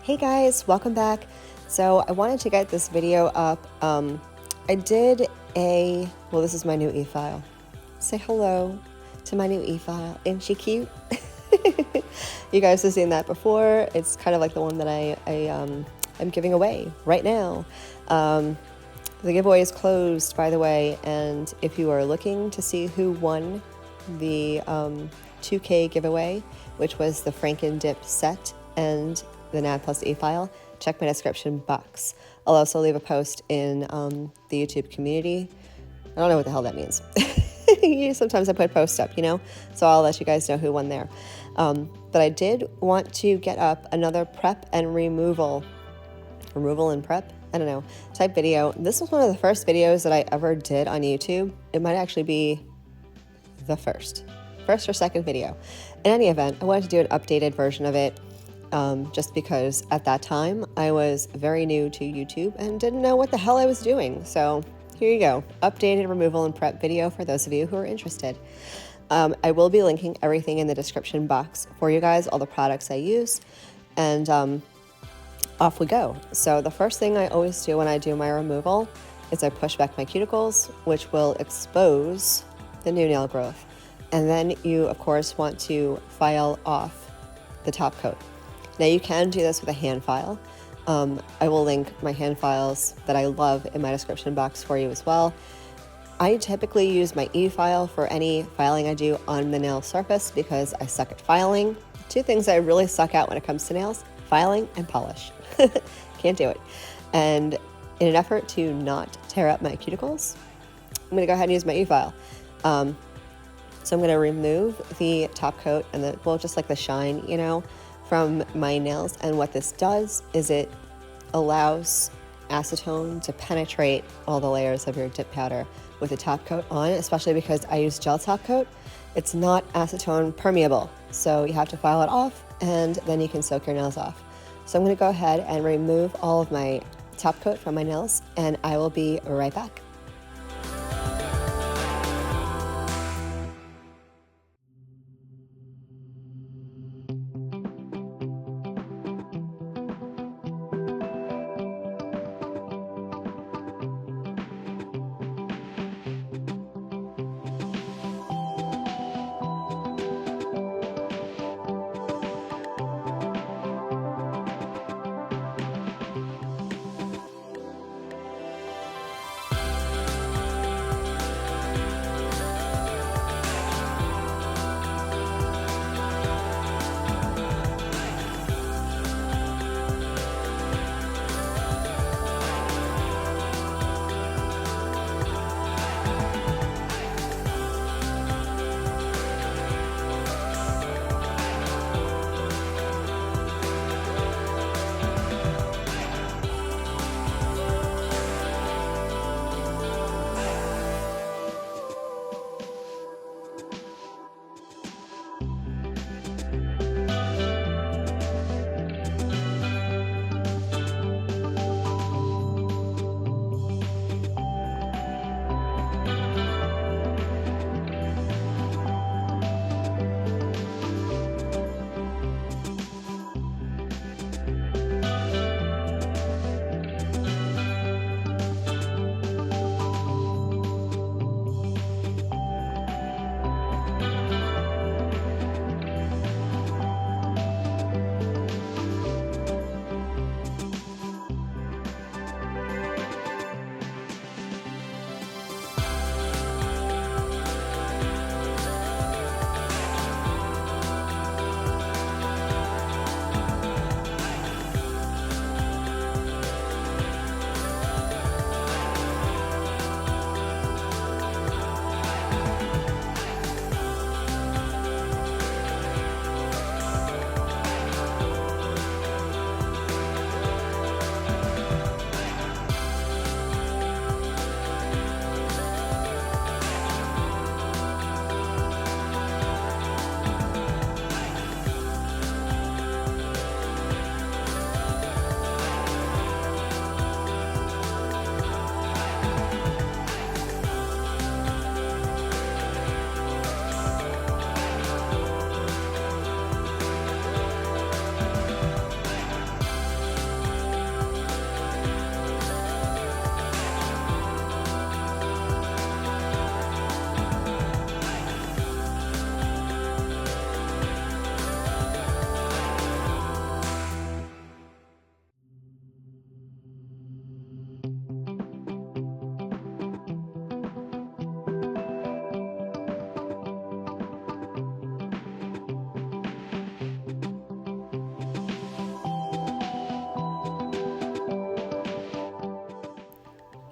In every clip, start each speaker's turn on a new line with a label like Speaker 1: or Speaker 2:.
Speaker 1: Hey guys, welcome back. So I wanted to get this video up. I did well, this is my new e-file. Say hello to my new e-file. Isn't she cute? You guys have seen that before. It's kind of like the one that I'm giving away right now. The giveaway is closed, by the way, and if you are looking to see who won the 2K giveaway, which was the Frankendip set and the Natplus E-file, check my description box. I'll also leave a post in the YouTube community. I don't know what the hell that means. Sometimes I put posts up, so I'll let you guys know who won there. But I did want to get up another prep and removal and prep, I don't know, type video. This was one of the first videos that I ever did on YouTube. It might actually be the first or second video. In any event, I wanted to do an updated version of it, just because at that time I was very new to YouTube and didn't know what the hell I was doing. So here you go, updated removal and prep video for those of you who are interested. I will be linking everything in the description box for you guys, all the products I use, and off we go. So the first thing I always do when I do my removal is I push back my cuticles, which will expose the new nail growth. And then you, of course, want to file off the top coat. Now you can do this with a hand file. I will link my hand files that I love in my description box for you as well. I typically use my e-file for any filing I do on the nail surface because I suck at filing. Two things I really suck at when it comes to nails: filing and polish. Can't do it. And in an effort to not tear up my cuticles, I'm going to go ahead and use my e-file. So I'm going to remove the top coat and just like the shine, from my nails. And what this does is it allows acetone to penetrate all the layers of your dip powder with the top coat on, especially because I use gel top coat. It's not acetone permeable, so you have to file it off and then you can soak your nails off. So I'm going to go ahead and remove all of my top coat from my nails, and I will be right back.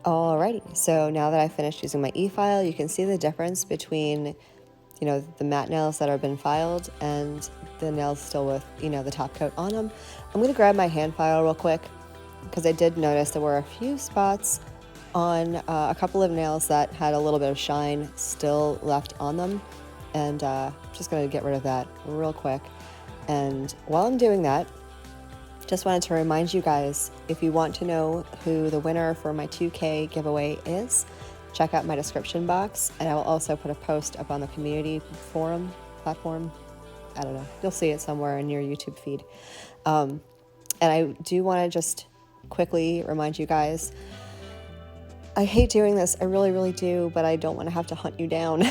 Speaker 1: Alrighty, so now that I finished using my e-file, you can see the difference between, the matte nails that have been filed and the nails still with, the top coat on them. I'm going to grab my hand file real quick because I did notice there were a few spots on a couple of nails that had a little bit of shine still left on them, and just going to get rid of that real quick. And while I'm doing that, just wanted to remind you guys, if you want to know who the winner for my 2K giveaway is, check out my description box, and I will also put a post up on the community forum platform. I don't know. You'll see it somewhere in your YouTube feed. And I do want to just quickly remind you guys, I hate doing this. I really, really do, but I don't want to have to hunt you down.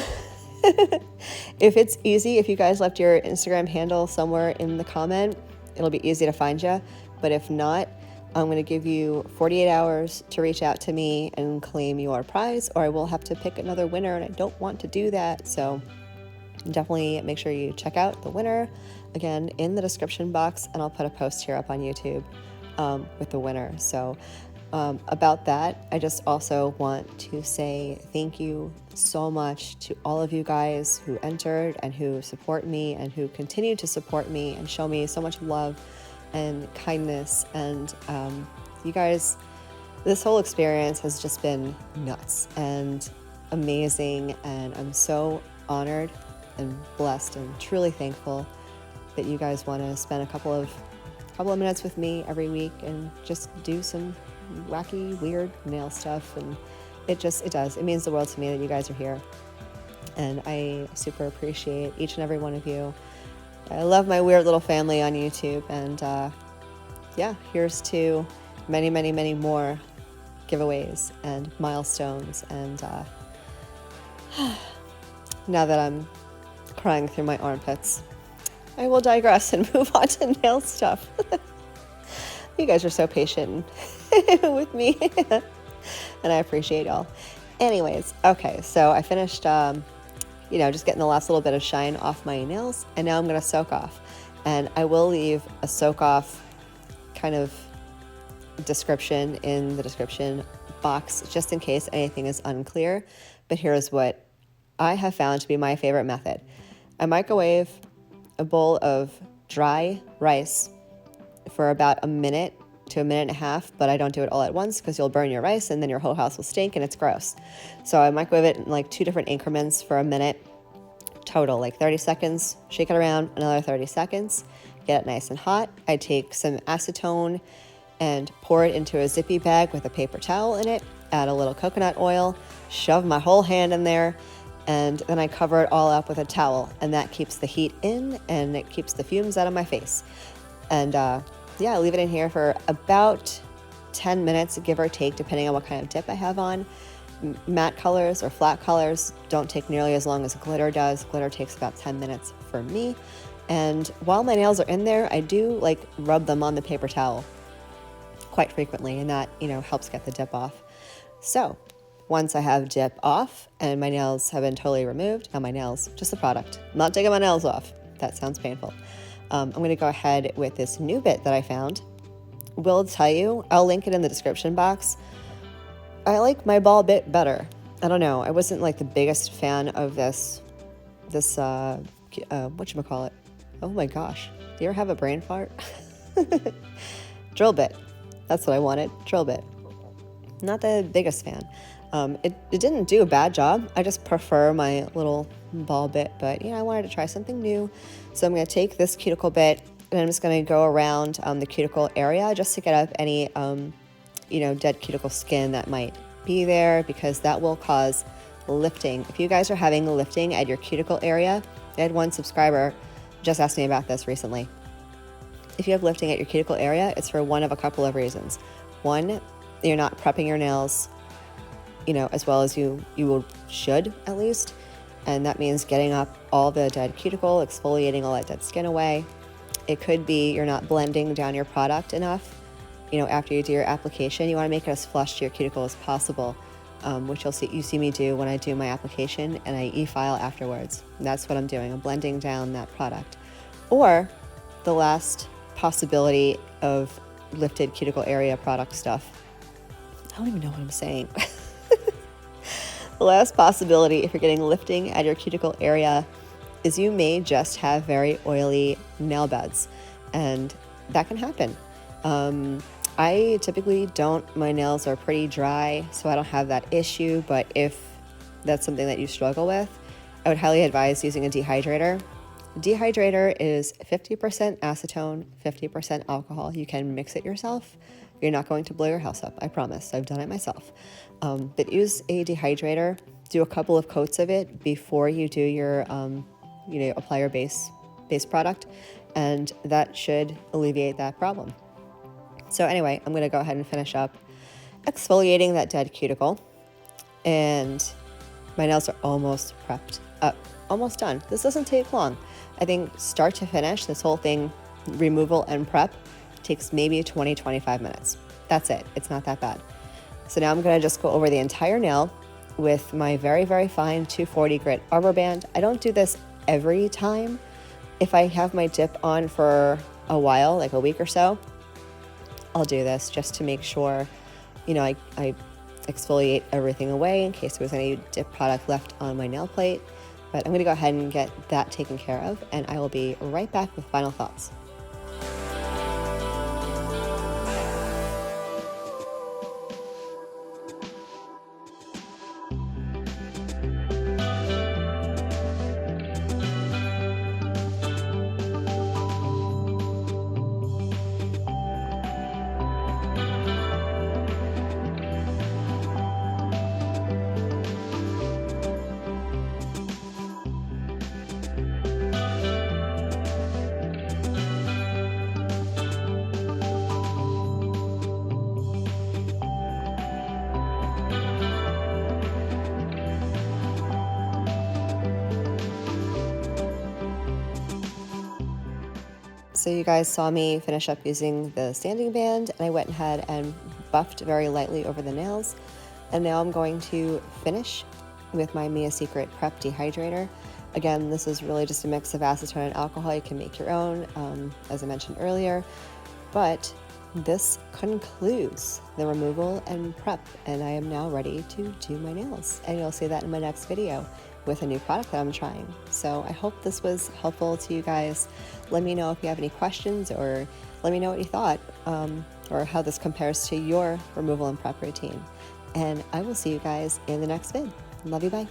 Speaker 1: If it's easy, if you guys left your Instagram handle somewhere in the comment, it'll be easy to find you. But if not, I'm going to give you 48 hours to reach out to me and claim your prize, or I will have to pick another winner, and I don't want to do that. So definitely make sure you check out the winner again in the description box, and I'll put a post here up on YouTube with the winner. So about that, I just also want to say thank you so much to all of you guys who entered and who support me and who continue to support me and show me so much love and kindness. And you guys, this whole experience has just been nuts and amazing, and I'm so honored and blessed and truly thankful that you guys want to spend a couple of minutes with me every week and just do some wacky, weird nail stuff. And it does. It means the world to me that you guys are here, and I super appreciate each and every one of you. I love my weird little family on YouTube, and yeah, here's to many, many, many more giveaways and milestones. And now that I'm crying through my armpits, I will digress and move on to nail stuff. You guys are so patient with me, and I appreciate y'all. Anyways, okay, so I finished, just getting the last little bit of shine off my nails, and now I'm going to soak off. And I will leave a soak off kind of description in the description box just in case anything is unclear. But here's what I have found to be my favorite method. I microwave a bowl of dry rice for about a minute to a minute and a half, but I don't do it all at once because you'll burn your rice and then your whole house will stink and it's gross. So I microwave it in like 2 different increments for a minute total, like 30 seconds, shake it around, another 30 seconds, get it nice and hot. I take some acetone and pour it into a zippy bag with a paper towel in it, add a little coconut oil, shove my whole hand in there, and then I cover it all up with a towel, and that keeps the heat in and it keeps the fumes out of my face. And I leave it in here for about 10 minutes, give or take, depending on what kind of dip I have on. Matte colors or flat colors don't take nearly as long as glitter does. Glitter takes about 10 minutes for me. And while my nails are in there, I do rub them on the paper towel quite frequently, and that, helps get the dip off. So once I have dip off and my nails have been totally removed, now my nails, just the product, I'm not taking my nails off. That sounds painful. I'm going to go ahead with this new bit that I found. Will tell you, I'll link it in the description box. I like my ball bit better. I don't know. I wasn't the biggest fan of this whatchamacallit. Oh my gosh. Do you ever have a brain fart? Drill bit. That's what I wanted. Drill bit. Not the biggest fan. It didn't do a bad job. I just prefer my little ball bit, but I wanted to try something new. So I'm going to take this cuticle bit and I'm just going to go around the cuticle area just to get up any, dead cuticle skin that might be there, because that will cause lifting. If you guys are having lifting at your cuticle area, I had one subscriber just ask me about this recently. If you have lifting at your cuticle area, it's for one of a couple of reasons. One, you're not prepping your nails, as well as you should at least. And that means getting up all the dead cuticle, exfoliating all that dead skin away. It could be you're not blending down your product enough. After you do your application, you want to make it as flush to your cuticle as possible, which you see me do when I do my application and I e-file afterwards. And that's what I'm doing. I'm blending down that product. Or the last possibility of lifted cuticle area product stuff, I don't even know what I'm saying. The last possibility, if you're getting lifting at your cuticle area, is you may just have very oily nail beds, and that can happen. I typically don't, my nails are pretty dry, so I don't have that issue, but if that's something that you struggle with, I would highly advise using a dehydrator. Dehydrator is 50% acetone, 50% alcohol. You can mix it yourself. You're not going to blow your house up, I promise. I've done it myself. But use a dehydrator. Do a couple of coats of it before you do your, apply your base product, and that should alleviate that problem. So anyway, I'm going to go ahead and finish up exfoliating that dead cuticle, and my nails are almost prepped up, almost done. This doesn't take long. I think start to finish, this whole thing, removal and prep, takes maybe 20-25 minutes. That's it. It's not that bad. So now I'm going to just go over the entire nail with my very, very fine 240 grit arbor band. I don't do this every time. If I have my dip on for a while, like a week or so, I'll do this just to make sure, I exfoliate everything away in case there was any dip product left on my nail plate. But I'm going to go ahead and get that taken care of, and I will be right back with final thoughts. So you guys saw me finish up using the sanding band, and I went ahead and buffed very lightly over the nails. And now I'm going to finish with my Mia Secret Prep Dehydrator. Again, this is really just a mix of acetone and alcohol. You can make your own, as I mentioned earlier. But this concludes the removal and prep, and I am now ready to do my nails. And you'll see that in my next video with a new product that I'm trying. So I hope this was helpful to you guys. Let me know if you have any questions, or let me know what you thought, or how this compares to your removal and prep routine. And I will see you guys in the next vid. Love you, bye.